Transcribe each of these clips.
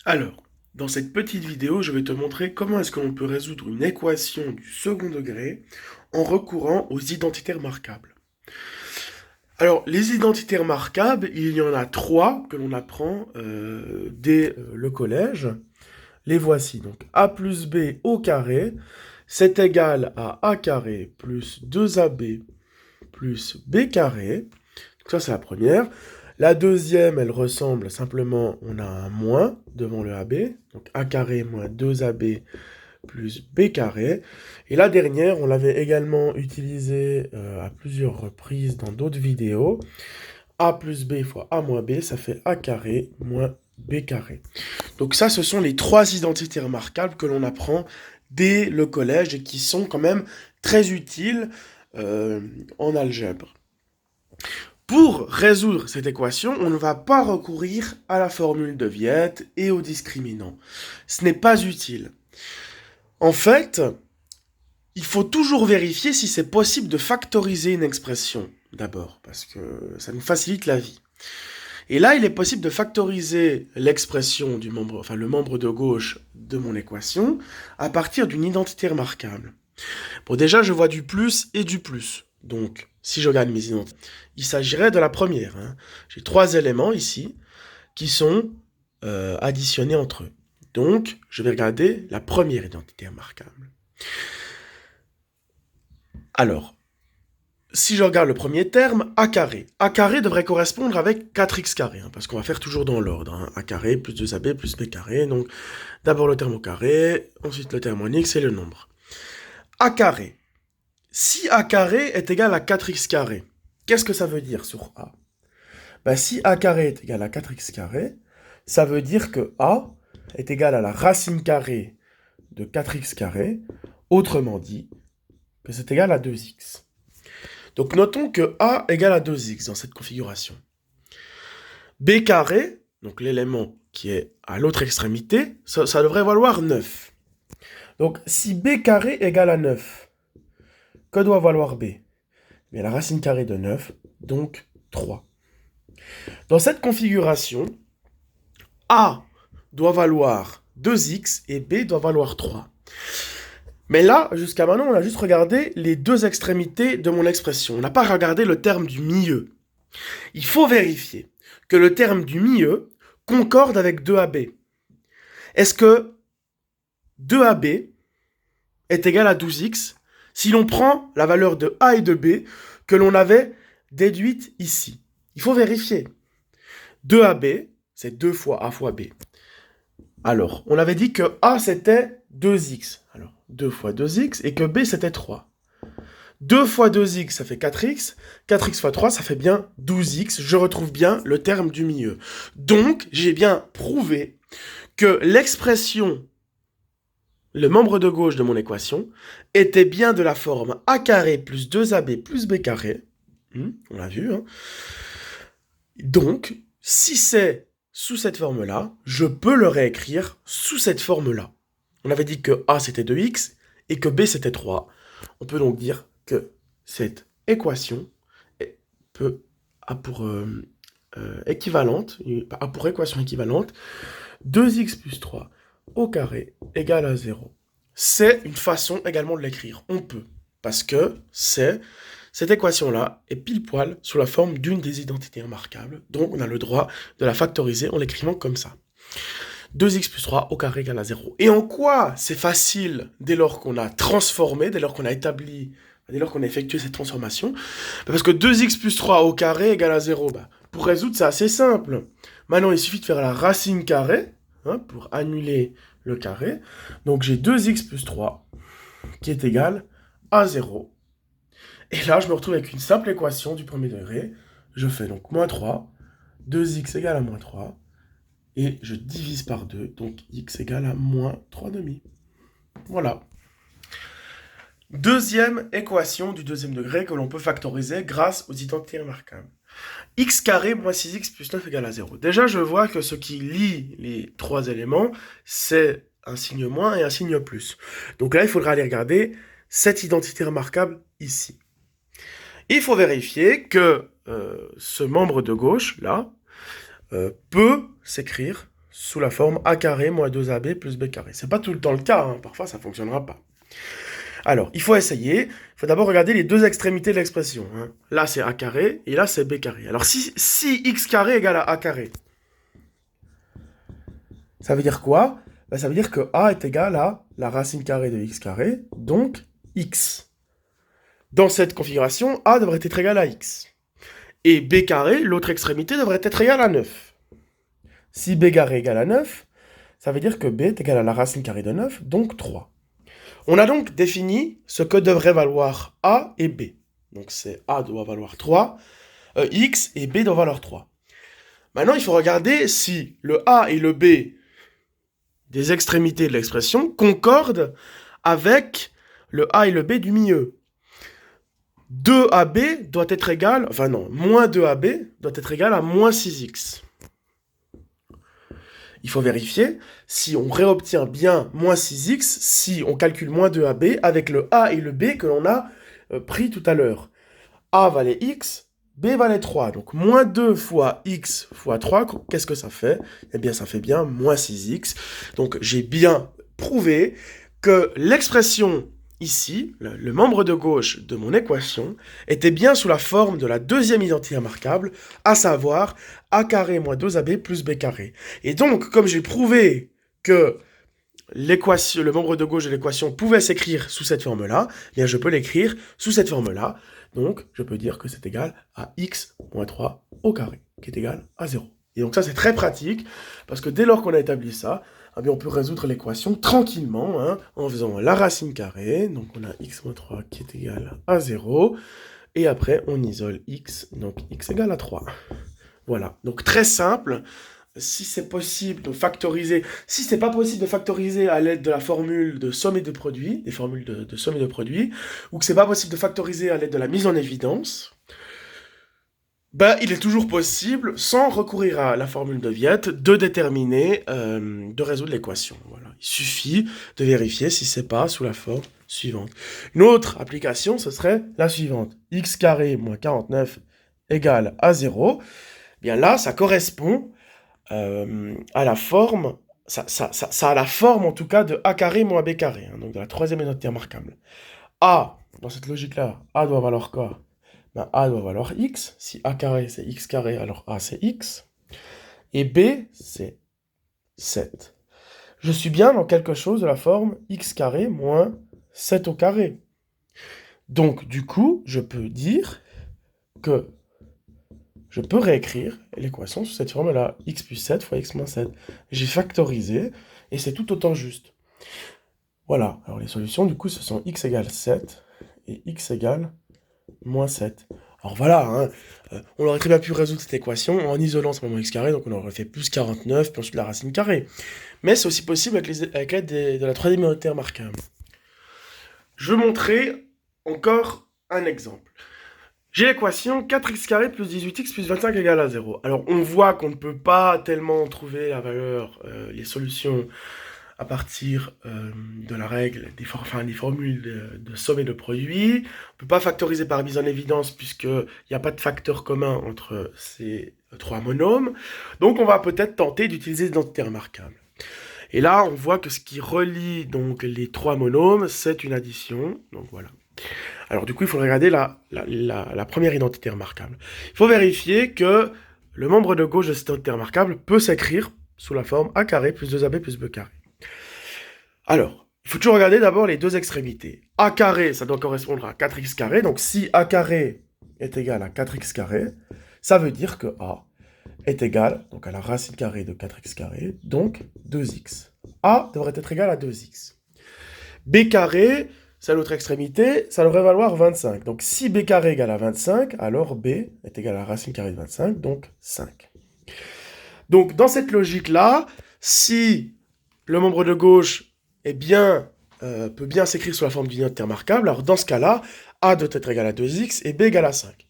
Alors, dans cette petite vidéo, je vais te montrer comment est-ce que l'on peut résoudre une équation du second degré en recourant aux identités remarquables. Alors, les identités remarquables, il y en a trois que l'on apprend dès le collège. Les voici. Donc, a plus b au carré, c'est égal à a carré plus 2ab plus b carré. Donc ça, c'est la première. La deuxième, elle ressemble simplement, on a un moins devant le AB, donc a carré moins 2ab plus b carré. Et la dernière, on l'avait également utilisée à plusieurs reprises dans d'autres vidéos. A plus b fois a moins b, ça fait a carré moins b carré. Donc ça, ce sont les trois identités remarquables que l'on apprend dès le collège et qui sont quand même très utiles en algèbre. Pour résoudre cette équation, on ne va pas recourir à la formule de Viette et au discriminant. Ce n'est pas utile. En fait, il faut toujours vérifier si c'est possible de factoriser une expression, d'abord, parce que ça nous facilite la vie. Et là, il est possible de factoriser l'expression du membre, enfin le membre de gauche de mon équation à partir d'une identité remarquable. Bon, déjà, je vois du plus et du plus. Donc, si je regarde mes identités, il s'agirait de la première. J'ai trois éléments ici qui sont additionnés entre eux. Donc, je vais regarder la première identité remarquable. Alors, si je regarde le premier terme, a carré. A carré devrait correspondre avec 4x carré, parce qu'on va faire toujours dans l'ordre. A carré plus 2ab plus b carré. Donc, d'abord le terme au carré, ensuite le terme en x et le nombre. A carré. Si a carré est égal à 4x carré, qu'est-ce que ça veut dire sur a? Si a carré est égal à 4x carré, ça veut dire que a est égal à la racine carrée de 4x carré, autrement dit, que c'est égal à 2x. Donc notons que a égale à 2x dans cette configuration. B carré, donc l'élément qui est à l'autre extrémité, ça devrait valoir 9. Donc si b carré égale à 9, que doit valoir b? Mais la racine carrée de 9, donc 3. Dans cette configuration, a doit valoir 2x et b doit valoir 3. Mais là, jusqu'à maintenant, on a juste regardé les deux extrémités de mon expression. On n'a pas regardé le terme du milieu. Il faut vérifier que le terme du milieu concorde avec 2ab. Est-ce que 2ab est égal à 12x si l'on prend la valeur de a et de b que l'on avait déduite ici? Il faut vérifier. 2ab, c'est 2 fois a fois b. Alors, on avait dit que a, c'était 2x. Alors, 2 fois 2x, et que b, c'était 3. 2 fois 2x, ça fait 4x. 4x fois 3, ça fait bien 12x. Je retrouve bien le terme du milieu. Donc, j'ai bien prouvé que l'expression, le membre de gauche de mon équation, était bien de la forme a carré plus 2ab plus b carré. On l'a vu. Donc, si c'est sous cette forme-là, je peux le réécrire sous cette forme-là. On avait dit que a, c'était 2x et que b, c'était 3. On peut donc dire que cette équation a pour équation équivalente 2x plus 3 au carré égale à 0. C'est une façon également de l'écrire. On peut, parce que cette équation-là est pile poil sous la forme d'une des identités remarquables, donc on a le droit de la factoriser en l'écrivant comme ça. 2x plus 3 au carré égale à 0. Et en quoi c'est facile dès lors qu'on a transformé, dès lors qu'on a établi, dès lors qu'on a effectué cette transformation? Parce que 2x plus 3 au carré égale à 0. Pour résoudre, c'est assez simple. Maintenant, il suffit de faire la racine carrée, pour annuler le carré. Donc j'ai 2x plus 3 qui est égal à 0. Et là, je me retrouve avec une simple équation du premier degré. Je fais donc moins 3, 2x égale à moins 3, et je divise par 2, donc x égale à moins 3 demi. Voilà. Deuxième équation du deuxième degré que l'on peut factoriser grâce aux identités remarquables. X carré moins 6x plus 9 égale à 0. Déjà, je vois que ce qui lie les trois éléments, c'est un signe moins et un signe plus. Donc là, il faudra aller regarder cette identité remarquable ici. Il faut vérifier que ce membre de gauche, là, peut s'écrire sous la forme a carré moins 2ab plus b carré. C'est pas tout le temps le cas, hein. Parfois ça fonctionnera pas. Alors, il faut essayer. Il faut d'abord regarder les deux extrémités de l'expression, hein. Là, c'est a carré, et là, c'est b carré. Alors, si x carré égale à a carré, ça veut dire quoi? Ben, ça veut dire que a est égal à la racine carrée de x carré, donc x. Dans cette configuration, a devrait être égal à x. Et b carré, l'autre extrémité, devrait être égal à 9. Si b carré égale à 9, ça veut dire que b est égal à la racine carrée de 9, donc 3. On a donc défini ce que devraient valoir a et b. Donc c'est a doit valoir 3, x et b doit valoir 3. Maintenant, il faut regarder si le a et le b des extrémités de l'expression concordent avec le a et le b du milieu. 2ab doit être égal, enfin non, moins 2ab doit être égal à moins 6x. Il faut vérifier si on réobtient bien moins 6x, si on calcule moins 2ab avec le a et le b que l'on a pris tout à l'heure. A valait x, b valait 3. Donc moins 2 fois x fois 3, qu'est-ce que ça fait? Eh bien ça fait bien moins 6x. Donc j'ai bien prouvé que l'expression ici, le membre de gauche de mon équation, était bien sous la forme de la deuxième identité remarquable, à savoir a carré moins 2ab plus b carré. Et donc, comme j'ai prouvé que le membre de gauche de l'équation pouvait s'écrire sous cette forme-là, eh bien je peux l'écrire sous cette forme-là. Donc, je peux dire que c'est égal à x moins 3 au carré, qui est égal à 0. Et donc ça, c'est très pratique, parce que dès lors qu'on a établi ça, eh bien, on peut résoudre l'équation tranquillement, hein, en faisant la racine carrée. Donc on a x moins 3 qui est égal à 0. Et après, on isole x, donc x égale à 3. Voilà, donc très simple. Si c'est possible de factoriser, si c'est pas possible de factoriser à l'aide de la formule de somme et de produit, des formules de somme et de produit, ou que c'est pas possible de factoriser à l'aide de la mise en évidence, ben, il est toujours possible, sans recourir à la formule de Viette, de déterminer, de résoudre l'équation. Voilà. Il suffit de vérifier si c'est pas sous la forme suivante. Une autre application, ce serait la suivante. X carré moins 49 égale à 0. Bien là, ça correspond à la forme, ça a la forme en tout cas de a carré moins b carré, hein, donc de la troisième identité remarquable. A, dans cette logique-là, a doit valoir quoi? Ben, a doit valoir x. Si a carré c'est x carré, alors a c'est x. Et b c'est 7. Je suis bien dans quelque chose de la forme x carré moins 7 au carré. Donc du coup, je peux dire que je peux réécrire l'équation sous cette forme-là, x plus 7 fois x moins 7. J'ai factorisé, et c'est tout autant juste. Voilà, alors les solutions, du coup, ce sont x égale 7 et x égale moins 7. Alors voilà, hein, on aurait très bien pu résoudre cette équation en isolant ce moment x carré, donc on aurait fait plus 49, puis ensuite la racine carrée. Mais c'est aussi possible avec l'aide de la troisième unité remarquable. Je vais montrer encore un exemple. J'ai l'équation 4x carré plus 18x plus 25 égale à 0. Alors on voit qu'on ne peut pas tellement trouver la valeur, les solutions à partir de la règle, des formules de somme et de produit. On ne peut pas factoriser par mise en évidence puisqu'il n'y a pas de facteur commun entre ces trois monômes. Donc on va peut-être tenter d'utiliser l'identité remarquable. Et là, on voit que ce qui relie donc les trois monômes, c'est une addition. Donc voilà. Alors du coup, il faut regarder la première identité remarquable. Il faut vérifier que le membre de gauche de cette identité remarquable peut s'écrire sous la forme a carré plus 2ab plus b carré. Alors, il faut toujours regarder d'abord les deux extrémités. A carré, ça doit correspondre à 4x carré. Donc si a carré est égal à 4x carré, ça veut dire que a est égal donc à la racine carrée de 4x carré, donc 2x. A devrait être égal à 2x. B carré, c'est l'autre extrémité, ça devrait valoir 25. Donc si b carré égale à 25, alors b est égal à la racine carrée de 25, donc 5. Donc dans cette logique-là, si le membre de gauche est peut bien s'écrire sous la forme d'une identité remarquable, alors dans ce cas-là, a doit être égal à 2x et b égale à 5.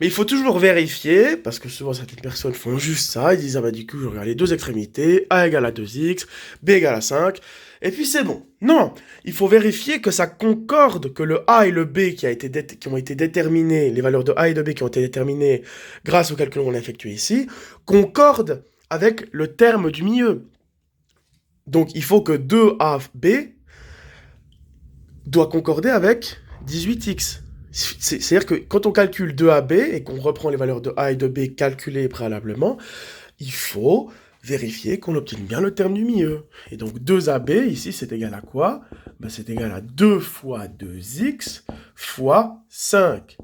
Mais il faut toujours vérifier, parce que souvent certaines personnes font juste ça, ils disent ah bah du coup je regarde les deux extrémités, a égale à 2x, b égale à 5, et puis c'est bon. Non, il faut vérifier que ça concorde, que le a et le b qui ont été déterminés, les valeurs de a et de b qui ont été déterminées grâce au calcul qu'on a effectué ici, concordent avec le terme du milieu. Donc, il faut que 2AB doit concorder avec 18x. C'est-à-dire que quand on calcule 2AB et qu'on reprend les valeurs de A et de B calculées préalablement, il faut vérifier qu'on obtienne bien le terme du milieu. Et donc 2AB, ici, c'est égal à quoi? C'est égal à 2 fois 2x fois 5.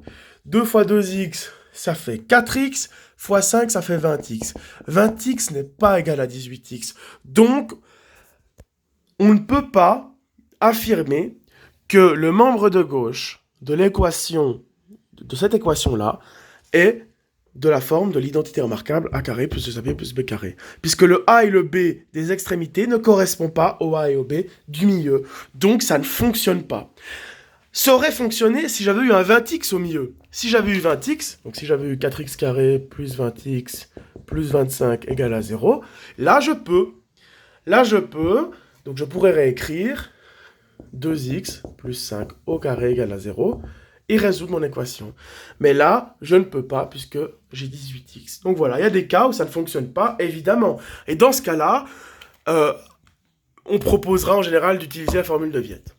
2 fois 2x, ça fait 4x, fois 5, ça fait 20x. 20x n'est pas égal à 18x. Donc, on ne peut pas affirmer que le membre de gauche de l'équation, de cette équation-là, est de la forme de l'identité remarquable a carré plus 2ab plus b carré. Puisque le a et le b des extrémités ne correspondent pas au a et au b du milieu. Donc ça ne fonctionne pas. Ça aurait fonctionné si j'avais eu un 20x au milieu. Si j'avais eu 20x, donc si j'avais eu 4x carré plus 20x plus 25 égale à 0, là je peux. Donc je pourrais réécrire 2x plus 5 au carré égale à 0 et résoudre mon équation. Mais là, je ne peux pas puisque j'ai 18x. Donc voilà, il y a des cas où ça ne fonctionne pas, évidemment. Et dans ce cas-là, on proposera en général d'utiliser la formule de Viette.